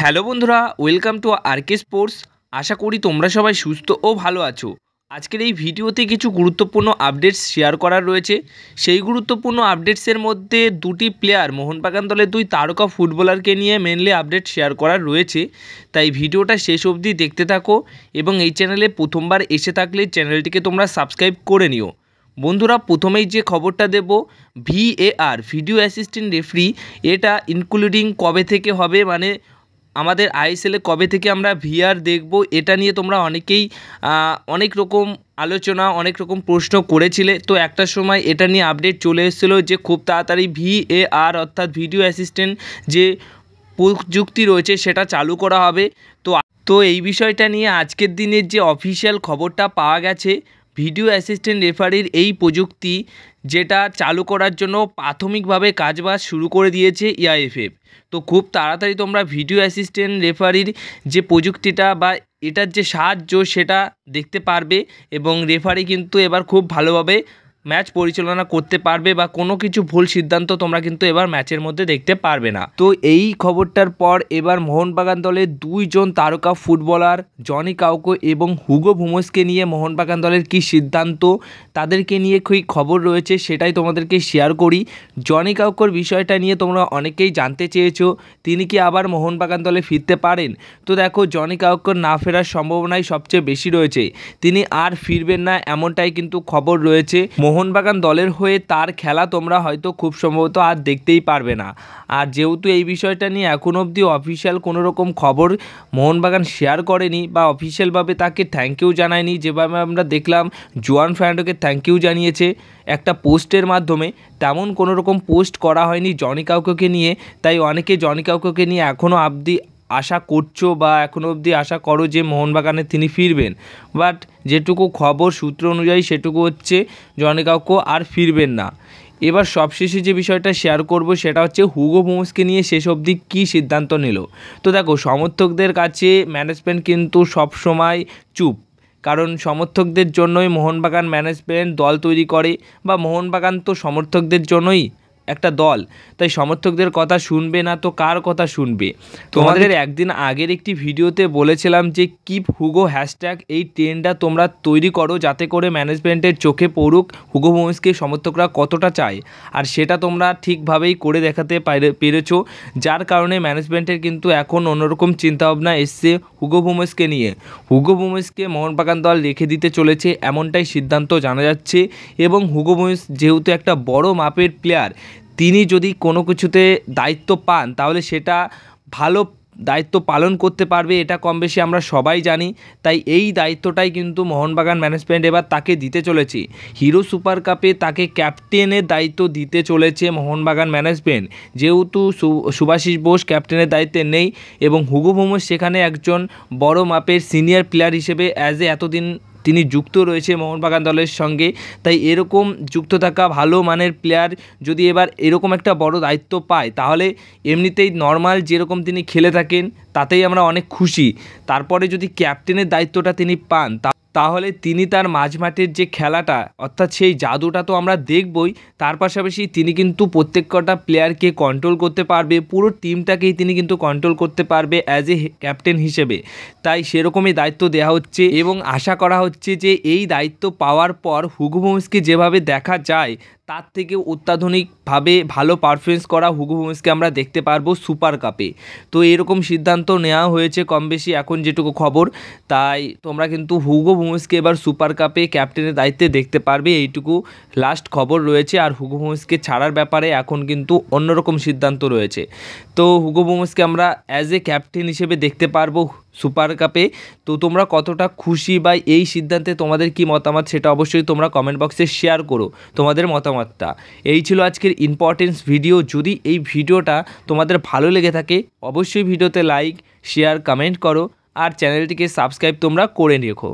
Hello বন্ধুরা, welcome to আরকে sports. আশা করি তোমরা সবাই সুস্থ ও ভালো আছো। আজকের এই ভিডিওতে কিছু গুরুত্বপূর্ণ আপডেটস শেয়ার করার রয়েছে। সেই গুরুত্বপূর্ণ আপডেটসের মধ্যে দুটি প্লেয়ার, মোহনবাগান দলের দুই তারকা ফুটবলারকে নিয়ে মেনলি আপডেট শেয়ার করার রয়েছে। তাই ভিডিওটা শেষ অবধি দেখতে থাকো এবং এই চ্যানেলে প্রথমবার এসে থাকলে চ্যানেলটিকে তোমরা সাবস্ক্রাইব করে নিও। বন্ধুরা, প্রথমেই যে খবরটা দেব, ভিএআর ভিডিও অ্যাসিস্ট্যান্ট রেফারি, এটা ইনক্লুডিং কবে থেকে হবে, মানে আমাদের আইএসএলে কবে থেকে আমরা ভিআর দেখব, এটা নিয়ে তোমরা অনেকেই অনেক রকম আলোচনা, অনেক রকম প্রশ্ন করেছিলে। তো একটা সময় এটা নিয়ে আপডেট চলে এসেছিলো যে খুব তাড়াতাড়ি ভিএআর অর্থাৎ ভিডিও অ্যাসিস্ট্যান্ট যে প্রযুক্তি রয়েছে সেটা চালু করা হবে। তো এই বিষয়টা নিয়ে আজকের দিনের যে অফিসিয়াল খবরটা পাওয়া গেছে, ভিডিও অ্যাসিস্ট্যান্ট রেফারির এই প্রযুক্তি যেটা চালু করার জন্য প্রাথমিকভাবে কাজবাজ শুরু করে দিয়েছে এআইএফএফ। তো খুব তাড়াতাড়ি তোমরা ভিডিও অ্যাসিস্ট্যান্ট রেফারির যে প্রযুক্তিটা বা এটার যে সাহায্য সেটা দেখতে পারবে এবং রেফারি কিন্তু এবার খুব ভালোভাবে ম্যাচ পরিচালনা করতে পারবে বা কোনো কিছু ভুল সিদ্ধান্ত তোমরা কিন্তু এবার ম্যাচের মধ্যে দেখতে পারবে না। তো এই খবরটার পর এবার মোহনবাগান দলের দুইজন তারকা ফুটবলার জনি কাউকো এবং হুগো বুমোসকে নিয়ে মোহনবাগান দলের কী সিদ্ধান্ত, তাদেরকে নিয়ে কী খবর রয়েছে সেটাই তোমাদেরকে শেয়ার করি। জনি কাউকোর বিষয়টা নিয়ে তোমরা অনেকেই জানতে চেয়েছো, তিনি কি আবার মোহনবাগান দলে ফিরতে পারেন? তো দেখো, জনি কাউকোর না ফেরার সম্ভাবনাই সবচেয়ে বেশি রয়েছে, তিনি আর ফিরবেন না এমনটাই কিন্তু খবর রয়েছে। মোহনবাগান দলের হয়ে তার খেলা তোমরা হয়তো খুব সম্ভবত আর দেখতেই পারবে না। আর যেহেতু এই বিষয়টা নিয়ে এখন অবধি অফিসিয়াল কোনো রকম খবর মোহনবাগান শেয়ার করেনি বা অফিসিয়ালভাবে তাকে থ্যাংক ইউ জানায়নি, যেভাবে আমরা দেখলাম জুয়ান ফার্নান্ডোকে থ্যাংক ইউ জানিয়েছে একটা পোস্টের মাধ্যমে, তেমন কোনো রকম পোস্ট করা হয়নি জনি কাউকোকে নিয়ে। তাই অনেকে জনি কাউকোকে নিয়ে এখনও অবধি আশা করছো বা এখনও অবধি আশা করো যে মোহনবাগানে তিনি ফিরবেন, বাট যেটুকু খবর সূত্র অনুযায়ী সেটুকু হচ্ছে জনি কাউকো আর ফিরবেন না। এবার সবশেষে যে বিষয়টা শেয়ার করব সেটা হচ্ছে হুগো বুমোসকে নিয়ে শেষ অবধি কী সিদ্ধান্ত নিল। তো দেখো, সমর্থকদের কাছে ম্যানেজমেন্ট কিন্তু সবসময় চুপ, কারণ সমর্থকদের জন্যই মোহনবাগান ম্যানেজমেন্ট দল তৈরি করে বা মোহনবাগান তো সমর্থকদের জন্যই একটা দল, তাই সমর্থকদের কথা শুনবে না তো কার কথা শুনবে? তোমাদের একদিন আগের একটি ভিডিওতে বলেছিলাম যে কিপ হুগো হ্যাশট্যাগ, এই ট্রেন্ডটা তোমরা তৈরি করো যাতে করে ম্যানেজমেন্টের চোখে পড়ুক হুগো বুমোসকে সমর্থকরা কতটা চায়, আর সেটা তোমরা ঠিকভাবেই করে দেখাতে পেরেছো, যার কারণে ম্যানেজমেন্টের কিন্তু এখন অন্যরকম চিন্তাভাবনা এসছে হুগো বুমোসকে নিয়ে। হুগো বুমোসকে মোহনবাগান দল রেখে দিতে চলেছে এমনটাই সিদ্ধান্ত জানা যাচ্ছে। এবং হুগো বুমোস যেহেতু একটা বড় মাপের প্লেয়ার, তিনি যদি কোনো কিছুতে দায়িত্ব পান তাহলে সেটা ভালো দায়িত্ব পালন করতে পারবে, এটা কম বেশি আমরা সবাই জানি। তাই এই দায়িত্বটাই কিন্তু মোহনবাগান ম্যানেজমেন্ট এবার তাকে দিতে চলেছে। হিরো সুপার কাপে তাকে ক্যাপ্টেনের দায়িত্ব দিতে চলেছে মোহনবাগান ম্যানেজমেন্ট, যেহেতু শুভাশিস বোস ক্যাপ্টেনের দায়িত্বে নেই এবং হুগো বুমোস সেখানে একজন বড় মাপের সিনিয়র প্লেয়ার হিসেবে এতদিন তিনি যুক্ত রয়েছে মোহনবাগান দলের সঙ্গে। তাই এরকম যুক্ত থাকা ভালো মানের প্লেয়ার যদি এবার এরকম একটা বড় দায়িত্ব পায়, তাহলে এমনিতেই নর্মাল যেরকম তিনি খেলে থাকেন তাতেই আমরা অনেক খুশি। তারপরে যদি ক্যাপ্টেনের দায়িত্বটা তিনি পান, তাহলে তিনি তার মাঝমাঠের যে খেলাটা অর্থাৎ সেই জাদুটা তো আমরা দেখবই, তার পাশাপাশি তিনি কিন্তু প্রত্যেকটা প্লেয়ারকে কন্ট্রোল করতে পারবে, পুরো টিমটাকেই তিনি কিন্তু কন্ট্রোল করতে পারবে অ্যাজ এ ক্যাপ্টেন হিসেবে। তাই সেরকমই দায়িত্ব দেওয়া হচ্ছে এবং আশা করা হচ্ছে যে এই দায়িত্ব পাওয়ার পর হুগো বুমোসকে যেভাবে দেখা যায় তার থেকে অত্যাধুনিকভাবে ভালো পারফরমেন্স করা হুগো বুমোসকে আমরা দেখতে পারবো সুপার কাপে। তো এরকম সিদ্ধান্ত নেওয়া হয়েছে কম বেশি এখন যেটুকু খবর। তাই তোমরা কিন্তু হুগো বুমোসকে এবার সুপার কাপে ক্যাপ্টেনের দায়িত্বে দেখতে পারবে, এইটুকু লাস্ট খবর রয়েছে। আর হুগো বুমোসকে ছাড়ার ব্যাপারে এখন কিন্তু অন্যরকম সিদ্ধান্ত রয়েছে। তো হুগো বুমোসকে আমরা অ্যাজ এ ক্যাপ্টেন হিসেবে দেখতে পারবো সুপার কাপে। তো তোমরা কতটা খুশি বা এই সিদ্ধান্তে তোমাদের কি মতামত সেটা অবশ্যই তোমরা কমেন্ট বক্সে শেয়ার করো তোমাদের মতামতটা। এই ছিল আজকের ইম্পর্টেন্স ভিডিও। যদি এই ভিডিওটা তোমাদের ভালো লেগে থাকে অবশ্যই ভিডিওতে লাইক, শেয়ার, কমেন্ট করো আর চ্যানেলটিকে সাবস্ক্রাইব তোমরা করে রেখো।